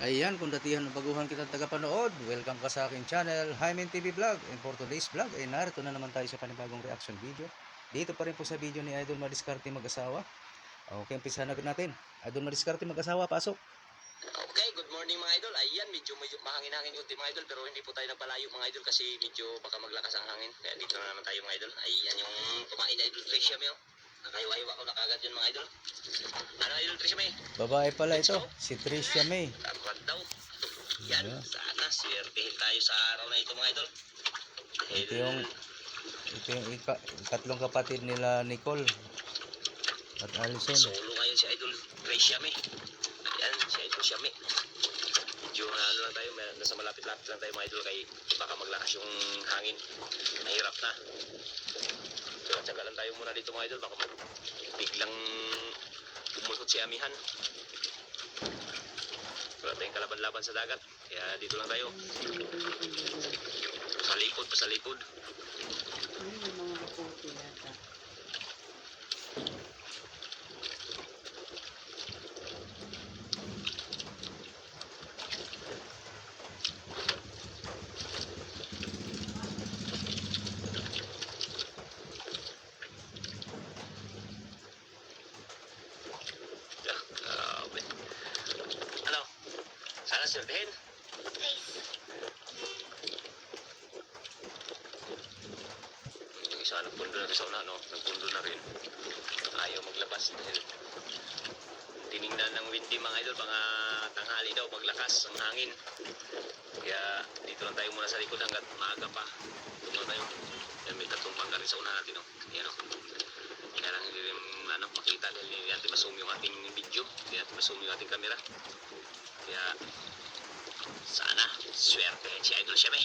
Ayan, kung datihan ng baguhan kitang tagapanood, welcome ka sa aking channel, Hymen TV Vlog. And for today's vlog, ay narito na naman tayo sa panibagong reaction video. Dito pa rin po sa video ni Idol Madiskarte Mag-asawa. Okay, umpisa na natin. Idol Madiskarte Mag-asawa, pasok. Okay, good morning mga idol. Ayan, medyo mahangin-hangin yung mga idol, pero hindi po tayo nagpalayo mga idol kasi medyo baka maglakas ang hangin. Kaya dito na naman tayo mga idol. Ayan yung kumain na idol Tricia May. Nakahiwa-hiwa ko na kagad yun mga idol. Ano idol Tricia May? Babae pala ito, si Tricia May. Tapat daw. Yan, sana swertehin tayo sa araw na ito mga idol. Ito yung ikatlong kapatid nila Nicole at Alison. Solo ngayon si idol Tricia May. Ayan, si idol Tricia May. Medyo ano lang tayo, nasa malapit-lapit lang tayo mga idol kay baka maglakas yung hangin. Nahirap na. So, tsaga lang tayo muna dito mga idol, baka biglang bumulkot si Amihan. Wala tayong kalaban-laban sa dagat, kaya dito lang tayo. Pasalikod, pasalikod. Sana swertehin. Yung isa nagpundo na sa una, no? Nagpundo na rin. Ayaw maglabas dahil tinignan ng windy mga idol, mga tanghali daw, maglakas ang hangin. Kaya dito lang tayo muna sa likod hanggat maaga pa. Tumang tayo. Yan, may katumpang ka rin sa una natin, no? Yan, no? Kaya lang hindi rin makita dahil hindi natin ma-zoom yung ating video. Hindi natin ma-zoom yung ating camera. Kaya sana swerte si Idol siya may.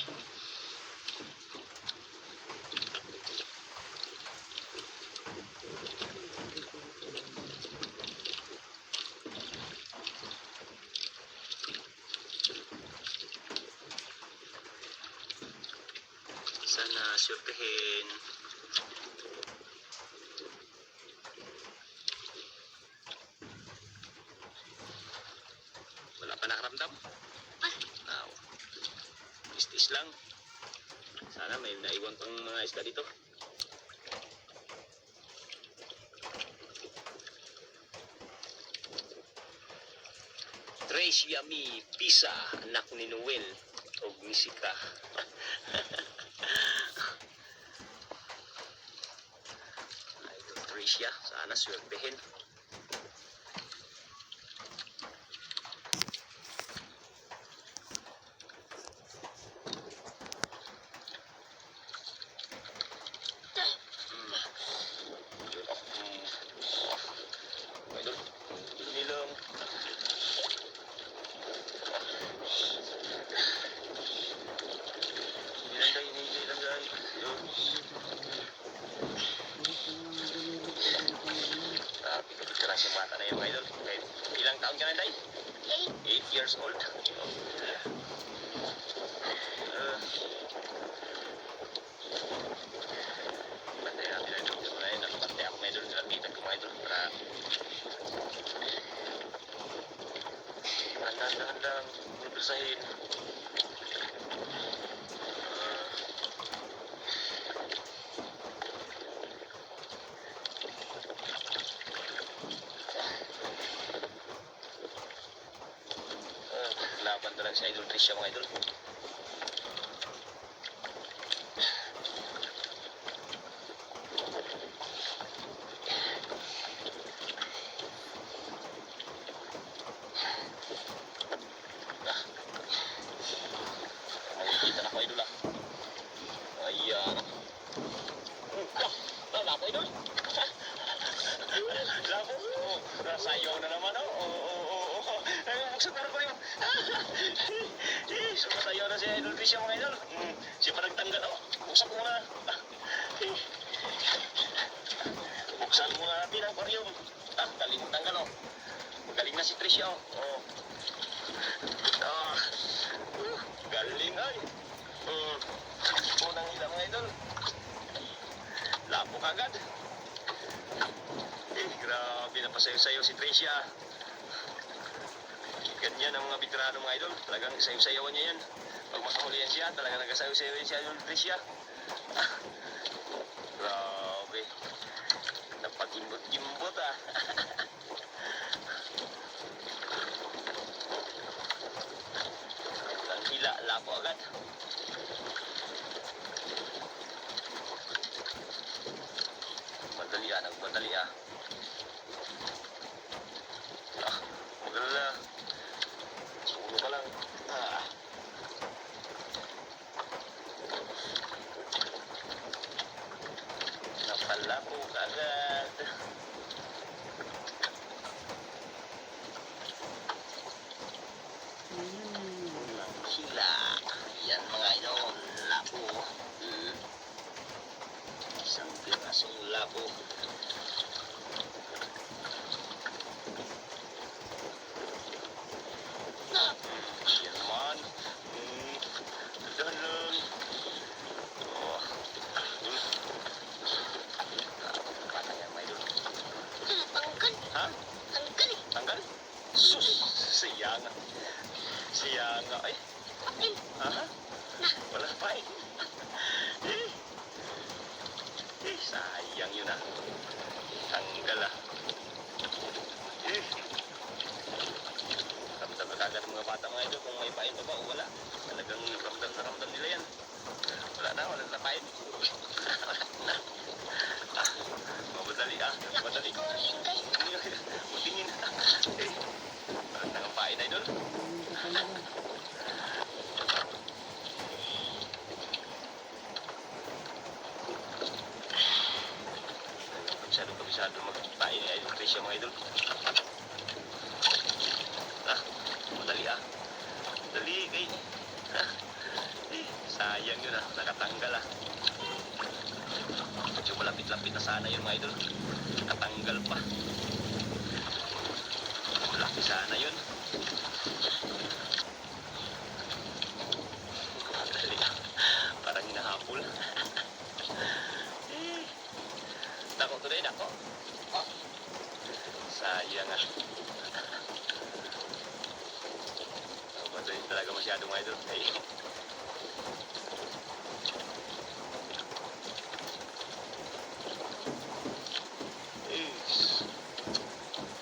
Sana swertehin. Wala pa nakaramdam? Now, istis lang. Sana may naiwan pang mga isda dito. Tricia May Pisa, anak ni Noel o Misika. Idol Tricia, sana swertehin. Kasi mata na yung idol. Kahit ilang taon ka na, Day? 8 years old. Bantay natin na idol. Nakabantay ako mga idol. Nalapitan ko mga idol. Para handa-handa magbersahin. Laban talaga si Idol Tricia mga idol. Nakikita na ko idol ah. Ayan. Labo idol. Labo. Nasayaw na naman oh. Magsutaro ko yung sumatayo na si Idol Tricia mga idol. Siya pa nagtanggal Buksan mo na. Buksan mo na natin ang aquarium. Galing mo tanggal Galing na si Tricia galing ay. Unang hila mga idol. Lapo kagad. Grabe na pasayo-sayo si Tricia. Ganyan ang mga veterano mga idol. Talagang sayaw-sayawan niya yan. Pag makahuli yan siya, talagang nagsayaw-sayaw yan siya yung Tricia. Grabe. Napag-imbot-imbot ah. Ang hila, lapo agad. Madali ah, nagmadali ah. Maganda. Sulo pa lang. Napalapo ka agad. Walang hila. Yan mga idol, lapo. Isang pirasong lapo. Yan naman. Dalang. Oh. Paano yan mga idol? Tanggal. Ha? Tanggal eh. Tanggal? Sus! Sayang. Sayang. Ay. Patin. Ha? Wala pa eh. Sayang yun ah. Tanggal ah. Ramdam na kagad ng mga bata mga ito kung may pain pa ba o wala. Talagang ramdam na ramdam nila yan. Wala na pain. Wala na. Madali ah. Madali. Kunin guys. Mutingin. Parang nangang pain idol. Kabisado magpain ni Idol Tricia mga idol. Madali ah. Madali kay. Sayang yun ah. Nakatanggal ah. Medyo malapit-lapit na sana yun mga idol. Nakatanggal pa. Malaki sana yun. Madali ah. Parang hinahabol. Dako today, dako. Sayang ah. Ito talaga masyadong idol. Ay.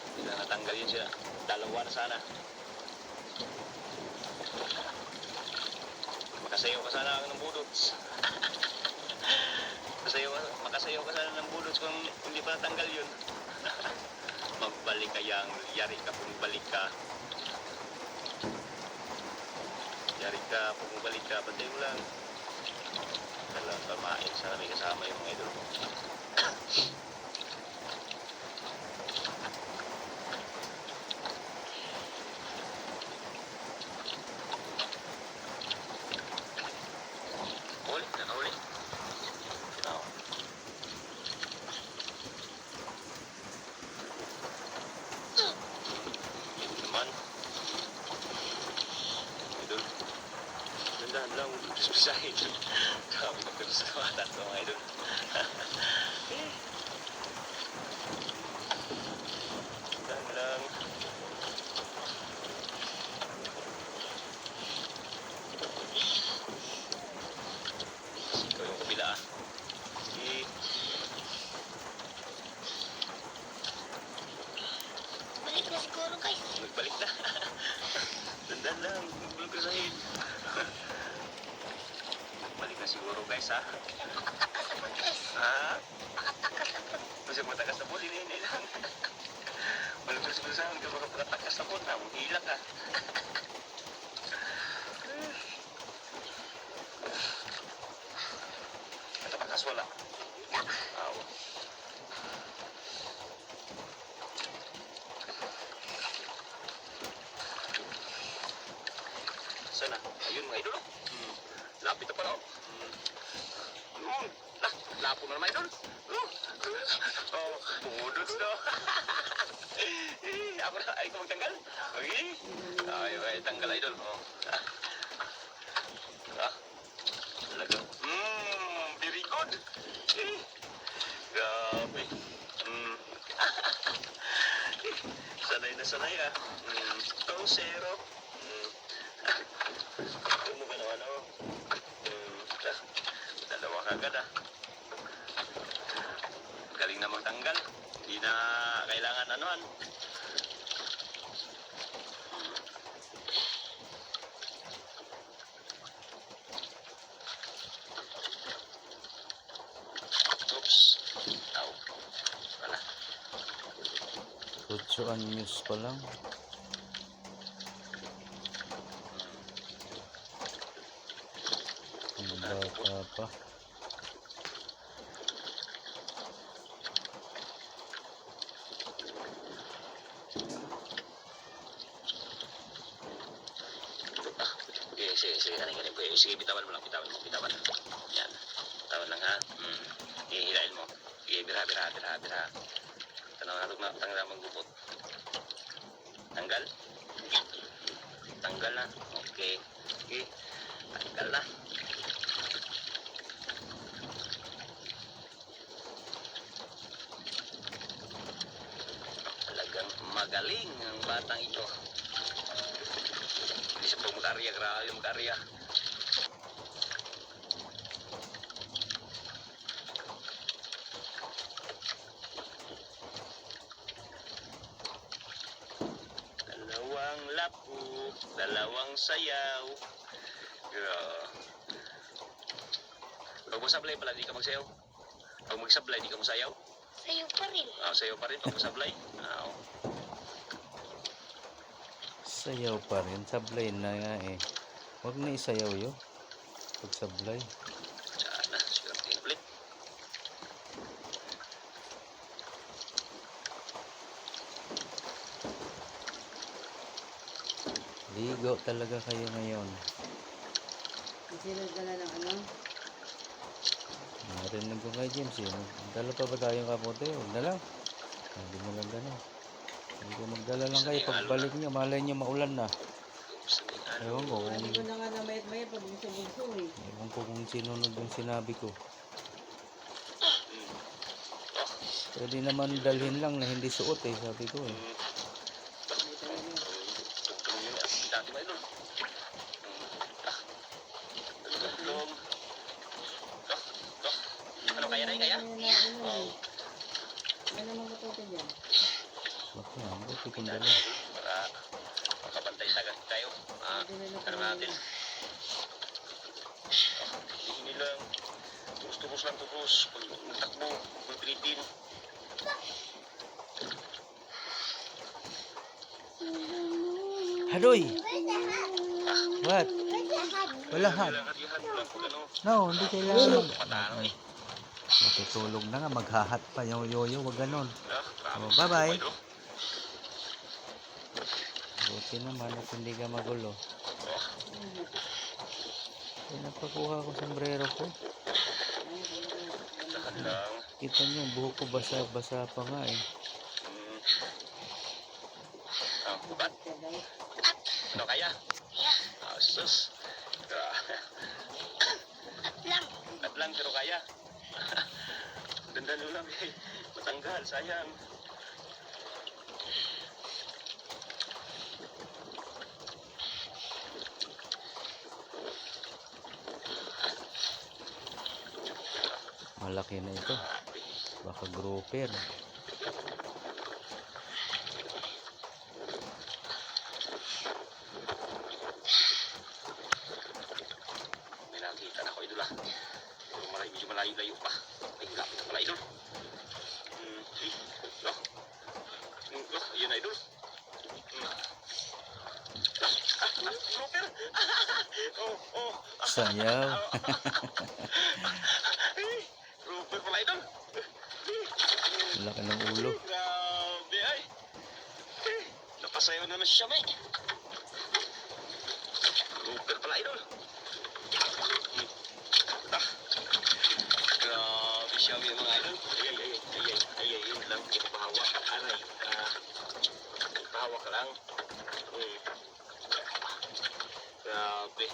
Hindi na natanggal yun sila. Dalawa na sana. Makasayaw ka sana ng budots. Makasayaw ka sana ng budots kung hindi pa natanggal yun. Magbalik ka yang, yari ka kung balik ka. Yari ka, pumubalik ka, pantay mo lang. Dalang tamain, sana may kasama yung mga idol. Huli, nakahuli. Naman. Idol. Dandahan lang, susahin. Kami na pero sa mga tato mga idol. Dandahan lang. Ikaw yung kabila ah. Balik na siguro guys. Nagbalik na. Dandahan lang, magbulog ka sahid. Balik na siguro guys ha. Makatakas naman guys. Ha? Makatakas naman. Masih matakas na po, hindi lang. Malubos-lusan ka makatakas na po na, hilak ka. Matakas wala. Aw. Sana, ayun mga idol. Lapit na pala. Lapo na naman idol. Oh, budots no. Ako na, ay ko magtanggal. Okay. Ay, tanggal idol. Oh. Talaga. Very good. Grabe. Sanay na sanay ah. 2-0. Ano ba naman ako? Dalawa kagad ah. Galing na magtanggal. Hindi na kailangan anuhan. Oops. Aw. Wala. 8 anyos pa lang. Ang bata pa. Sige, kanin. Sige, bitawan mo lang, bitawan. Yan. Bitawan lang ha. Hihilain mo. Sige, bira. Tanggal na magbubot. Tanggal? Tanggal na. Okay. Sige. Tanggal na. Talagang magaling ang batang ito. Hindi siya pong makarya, grabe yung makarya. Dalawang lapu, dalawang sayaw. Pag masablay pala, di ka magsayaw. Pag magsablay, di ka masayaw. Sa'yo pa rin. Sayaw pa rin pag masablay. Sayaw pa rin. Sablay na nga eh. Huwag na isayaw yun. Pag sablay. Sana, sigurang tingin ulit. Ligo talaga kayo ngayon. Kasi nagdala ng ano? Narinig ko kay James eh. Dala pa ba tayong kamote? Huwag na lang. Hindi mo lang gano'n. Hindi ko magdala lang kayo. Pagbalik nyo, malay nyo maulan na. Ewan ko Hindi kung, ko na nga na mayat-mayat pag bunso-bunso eh. ewan ko kung sinunod yung sinabi ko. Pwede naman dalhin lang na hindi suot eh, sabi ko eh. Dati ba ito? Ano kaya na kaya? Ano naman matuto dyan? Bakit nga, buti kong dala. Para makabantay tayo. Ano natin? Hindi lang. Tubos lang tubos. Pag natakbo, pagpilitin. Hadoy! What? Wala had. Kailangan lang pag ano. No, hindi kailangan. Patano eh. Matutulog na nga, maghahat pa yung yoyo, wag ganon. Oh, bye-bye. Buti naman at hindi ka magulo. Pinagpakuha ko sombrero ko. Tahan lang. Kita nyo, buhok ko basa-basa pa nga eh. Bukat. Ano kaya? Kaya, Sus. lang. At lang pero kaya. Dandalo lang eh. Matanggal, sayang. Malaki na ito. Baka grouper. May nakita na ako, idol ah. Pero medyo malayo-layo pa. Ay, lapit na pala, idol. Yun na, idol. Grouper! Sayaw. Grouper pala, idol. Laki ng ulo. Grabe ay. Napasayaw na na siya, may. Grouper pala, idol. Grabe siya, may mga idol. Ay, yun lang. Ipahawak. Aray. Ipahawak ka lang. Grabe.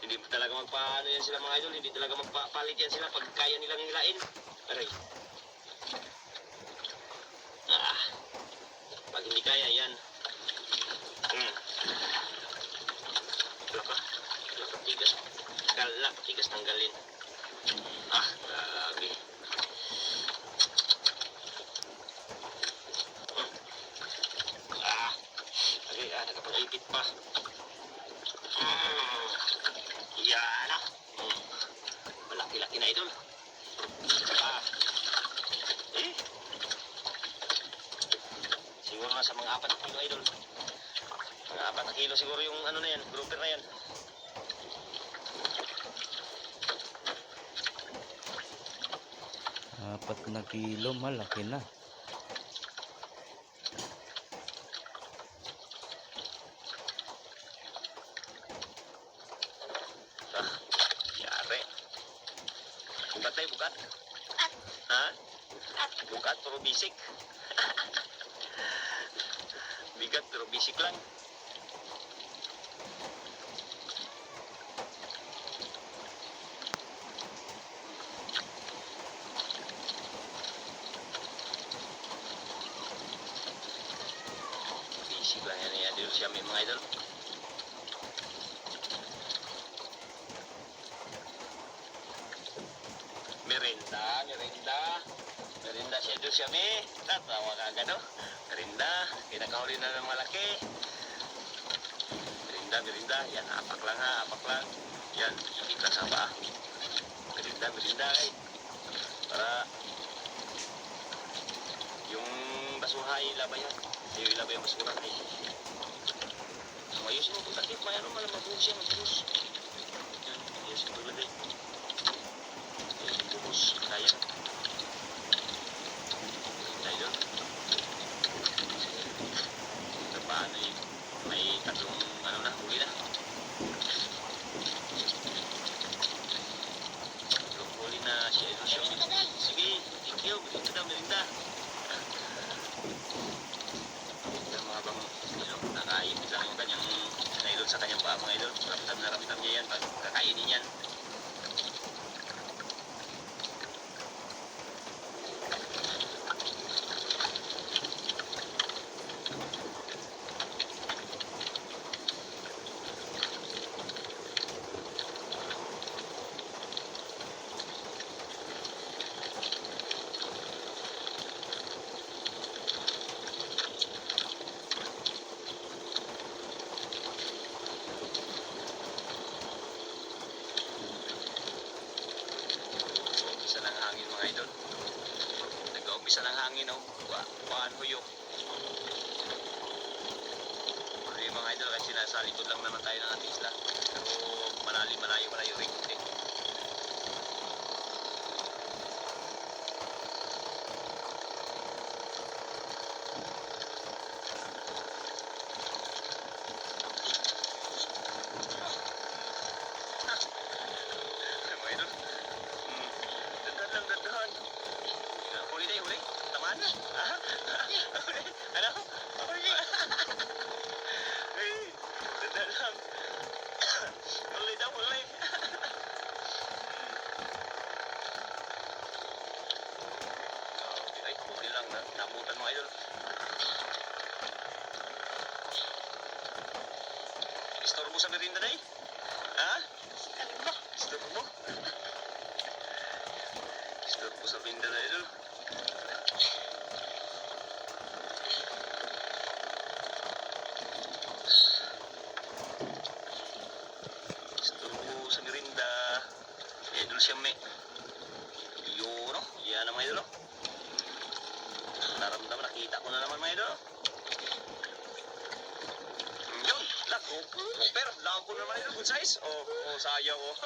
Hindi talaga magpaano yan sila mga idol. Hindi talaga magpapalit yan sila pag kaya nilang hilain. Aray. Pag hindi kaya yan. Wala ka. Tigas. Galak, tigas tanggalin. Ah, grabe. Ah, lagi, nakapag-ipit pa. Yan ah. Malaki-laki na idol. Ah. Eh. Siguro nasa mga 4 na kilo idol. Mga 4 na kilo siguro yung ano na yan, grouper na yan. Apat na kilo, malaki na. Ah, yari. Bukat tayo, bukat. At, Ha? at, Bukat pero bisik. Bigat pero bisik lang. Bisik lang yan yan dito siya mga idol. Merinda, merinda. Merinda siya dito siya tatawa ka gano. Merinda, kinakahuli na ng malaki. Merinda, merinda. Yan, apak lang ha, apak lang. Yan, ikit lang sa paa. Merinda, merinda eh. Para yung basura ilabay yan. Yung ilabay yung basura eh. Ayusin mo kung takip, mayroon malang mabuhos siya, mabuhos. Yan, ayusin mo lagay. Ayusin buhos, kaya. Tayo doon. Sa paano eh, may tatlong ano na, huli na. Tatlong huli na siya ito siya. Merinda, day. Sige, thank you, merinda daw, merinda. Merinda mga bang, nakaipit lang yung kanyang nailon sa kanyang paa mga idol. Ramdam na ramdam niya yan pag kakainin yan. Umpisa ng hangin mga idol. Nag-umpisa ng hangin oh. Paan huyok. Pero yung mga idol kasi nasa likod lang naman tayo ng ating isla. Pero malayo rin. Mga idol. Dandahan. Huli na huli. Tamaan na. Ah? Huli. Ano? Huli. Dandahan. Huli daw, huli. Ay, huli lang. Nabutan mo, idol. Istorbo sa merinda na eh. Ha? Istorbo? Istorbo sa merinda na idol. Istorbo sa merinda. Idol siya may. Yun, no? Yan ang mga idol, no? Naramdaman, nakita ko na naman mga idol. Yun, lako. Pero, lako ko naman idol, good size. Oh, sayang, oh.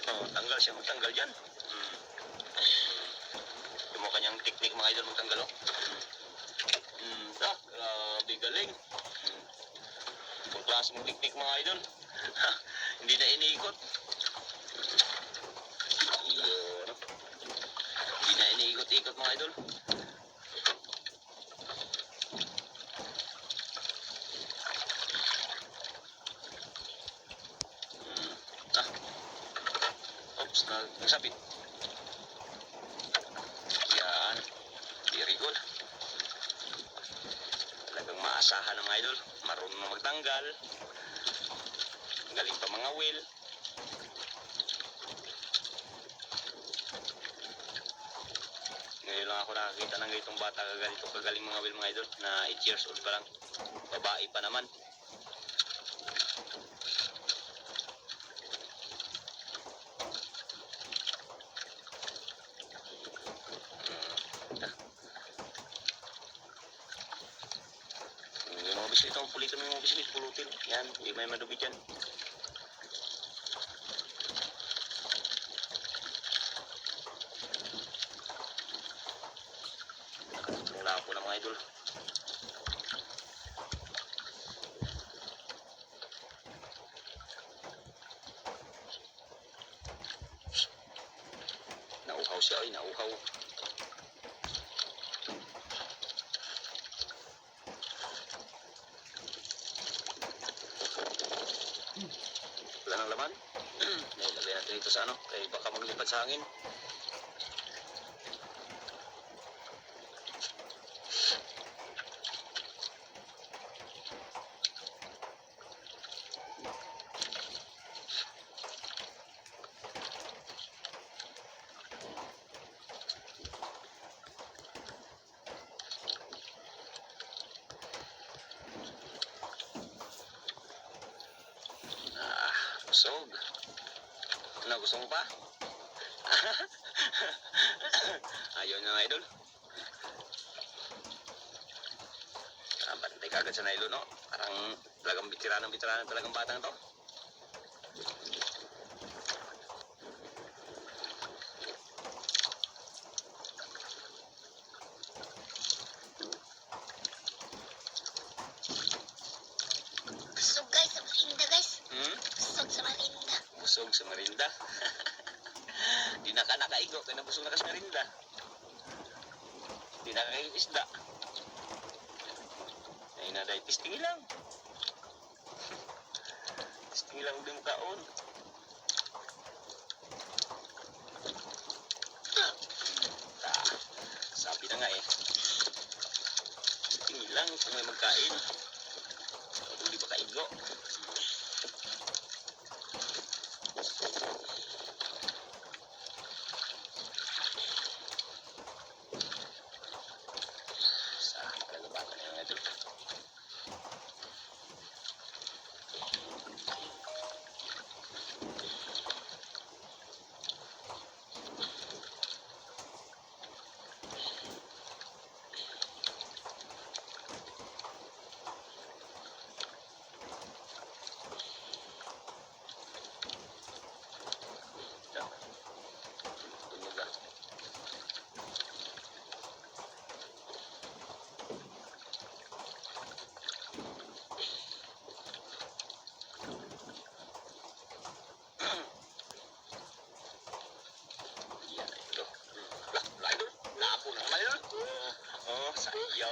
Oh, tanggal siya, magtanggal dyan. Yung mga kanyang teknik mga idol, magtanggal, oh. Grabe galing. Kung klase mong teknik mga idol. Hindi na iniikot. Yun, no? Hindi na iniikot-ikot mga idol. Oops, nagsabit. Yan. Very good. Talagang maasahan ng idol. Marunong na magtanggal. Galing pa mga wheel. Ngayon lang ako nakakita ng ganitong bata kaganito kagaling mga Will mga idol na 8 years old pa lang. Babae pa naman. Yung mga biscuit, ang pulitan mo yung mga biscuit, pulutin. Yan, hindi may madubi dyan. Nakatulong lang po ng mga idol. Nauhaw siya, ay, nauhaw. Wala nang laman. Nilagay natin dito sa ano, kaya baka maglipat sa hangin. Busog. Ano, gusto mo pa? Ayaw niya na idol. Bantay kagad sa nylon, no? Parang talagang bitiranang talagang batang to. Busog guys, sa marinda guys. Busog sa marinda. Busog sa merinda. Di na ka nakaigo, kaya nabusog na ka sa merinda. Di na kakain isda. Ay na dahil testing lang. Testing lang din mo kaon. Sabi na nga eh. Testing lang kung may magkain. Kung di ba kaigo.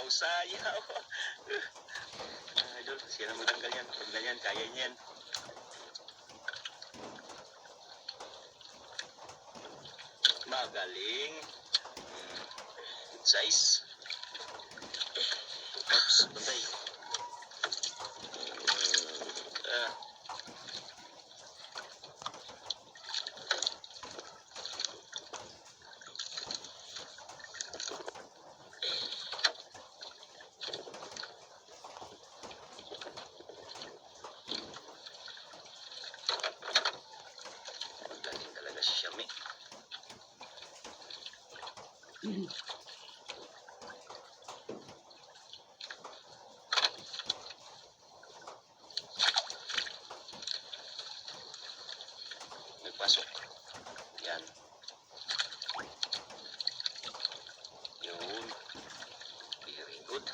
Sayaw. Idol, siya na magtanggal yan. Pag na yan, kaya niyan. Magaling. Good size. Oops, patay. Magaling talaga si Shami. Nagpasok. Yan. Yun. Very good.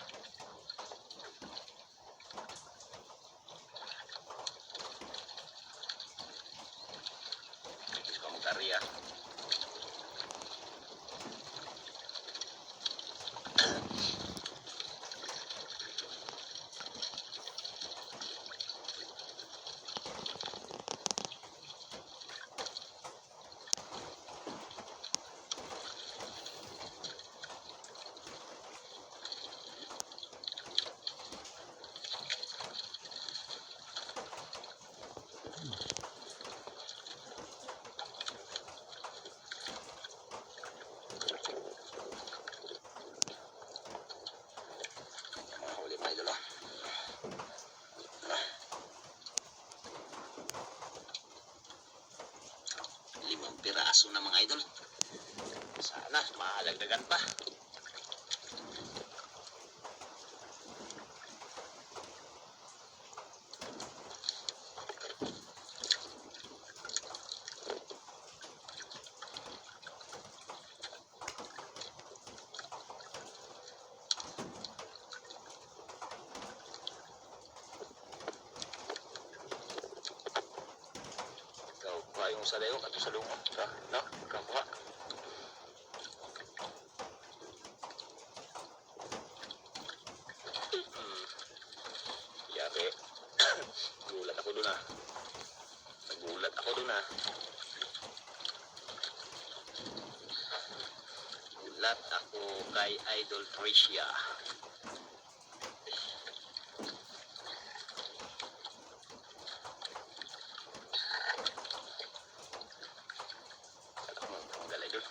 Komentarya. piraso na mga idol. Sana mahalagdagan pa. Ikaw, kuha yung sa layo at sa lungo. No? Ikaw, kuha. Yari. Nagulat ako dun ah. Nagulat ako dun ah. Gulat ako kay Idol Tricia. Ang galay dun.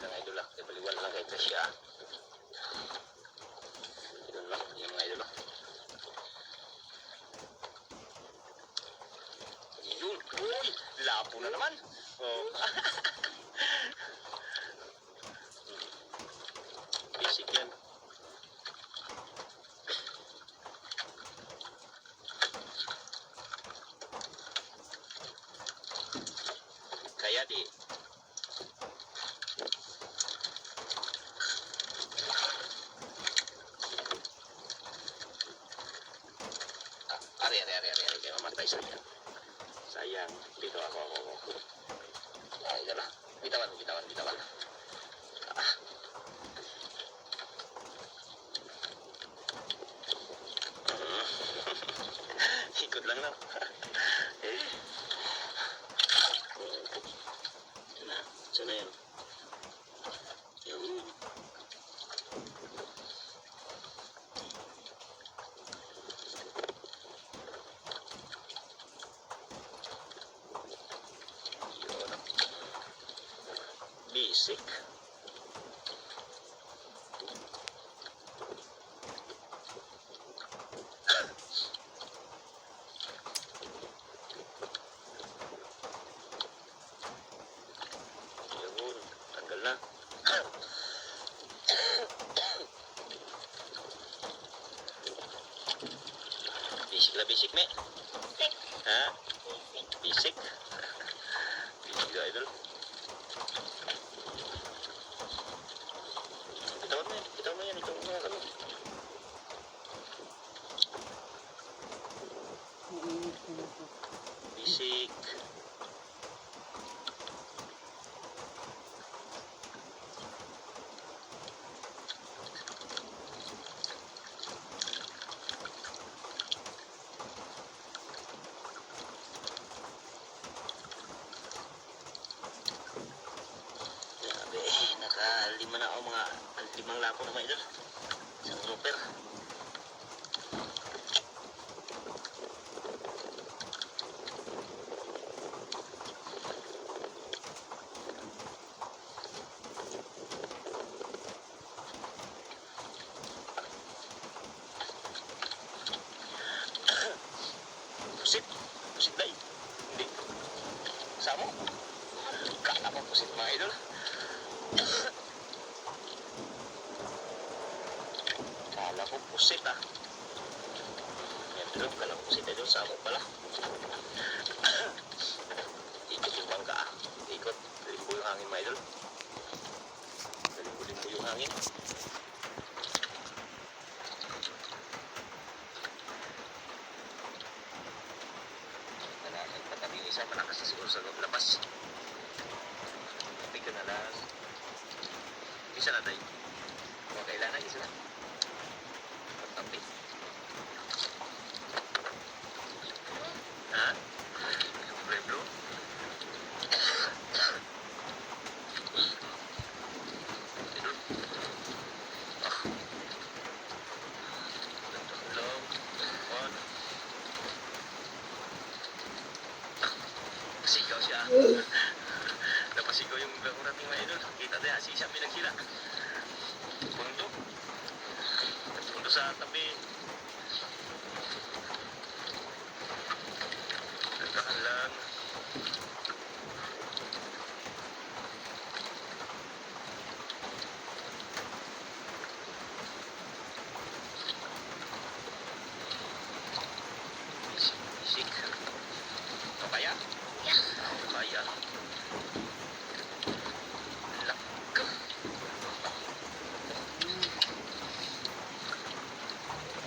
Lang idol ah. Baliwan lang kay Tricia. Yun lang. Yung mga idol ah. Yun. Uy! Lapo na naman. Oh. Basic yan. Kaya di. Ari. Kaya mamatay sayang. Sayang. Dito ako. Ay, gano'n. Bitawan. Ah. Ikot lang lang. Eh. Sana yun. Yung. Basic. Yun, tanggal na. Basic me. Sick. Ha? Sick. Basic. Basic ka, idol. Bitawan mo yan. Ito mo yan. Mainit ka na po. Basic. Grabe, nakalima na ako mga 5 lapo na mga idol. Isang grouper. Pusit dahil. Hindi. Samo? Kala ko pusit mga idol. Kala ko pusit ah. Yan pero kala ko pusit idol. Samo pala. Ikot yung bangka ah. Ikot. Limbo yung hangin mga idol. Limbo yung hangin. Isa malakas na siguro sa labas. Hindi ka na lang. Isa na tayo. Kung kailangan, isa na. Pagtabi. Ha? Siyempre bro. Ito. sigaw yung gagawin natin mga idol. Kita tayo, si Isha may nagsila. Pundo. Pundo sa tabi. Nagkahan lang. Isik. Papaya? Ya. Papaya. Laka.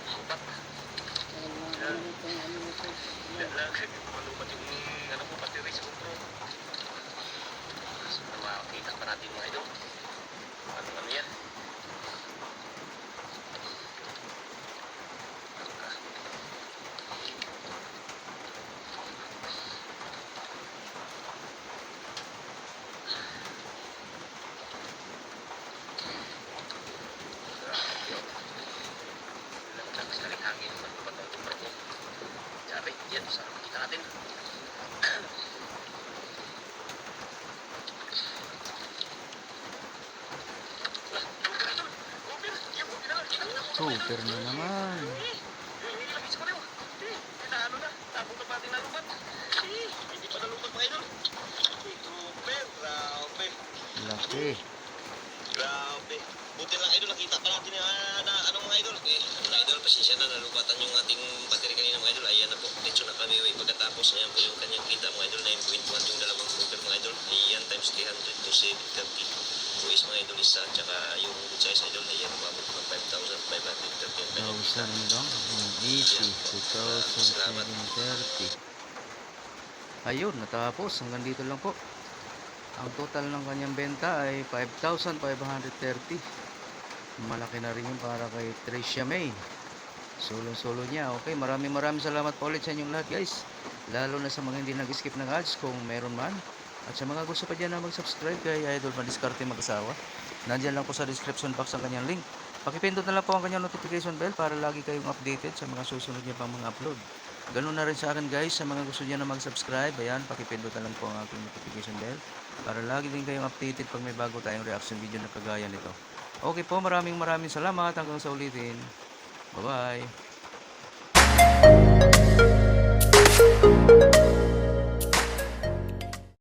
Supat. Ano itong ano ito? Laka. Malupat yung ano ko, battery sa GoPro. So, makakita pa natin mga idol. Ano yan? Lakas na rin hangin. Malupat ang GoPro ko. Sabi, yan. Sana makita natin. Super na naman. Laki. Grabe. Buti lang idol, nakita pa natin na ano mga idol. Mga idol, pasensya na, nalupatan yung ating battery kanina mga idol. Ayan na po, medyo na kami. Pagkatapos, ayan po yung kanyang kita mga idol. 9.1 yung dalawang cooker mga idol. Ayan times 300 to 730. Is mga idol isa, tsaka yung good size idol. Ayan, umabot ng 5,530. 1,000 lang. 180. 2,730. Ayun, natapos. Hanggang dito lang po. Ang total ng kanyang benta ay 5,530. Malaki na rin yun para kay Tricia May. Solo-solo niya. Okay, maraming salamat po ulit sa inyong lahat guys. Lalo na sa mga hindi nag-skip ng ads kung meron man. At sa mga gusto pa dyan na mag-subscribe kay Idol Madiskarte Mag-asawa, nandyan lang po sa description box ang kanyang link. Pakipindot na lang po ang kanyang notification bell para lagi kayong updated sa mga susunod niya pang mga upload. Ganun na rin sa akin guys, sa mga gusto niya na mag-subscribe, ayan, pakipindot na lang po ang aking notification bell para lagi din kayong updated pag may bago tayong reaction video na kagaya nito. Okay po, maraming salamat. Hanggang sa ulitin. Bye-bye.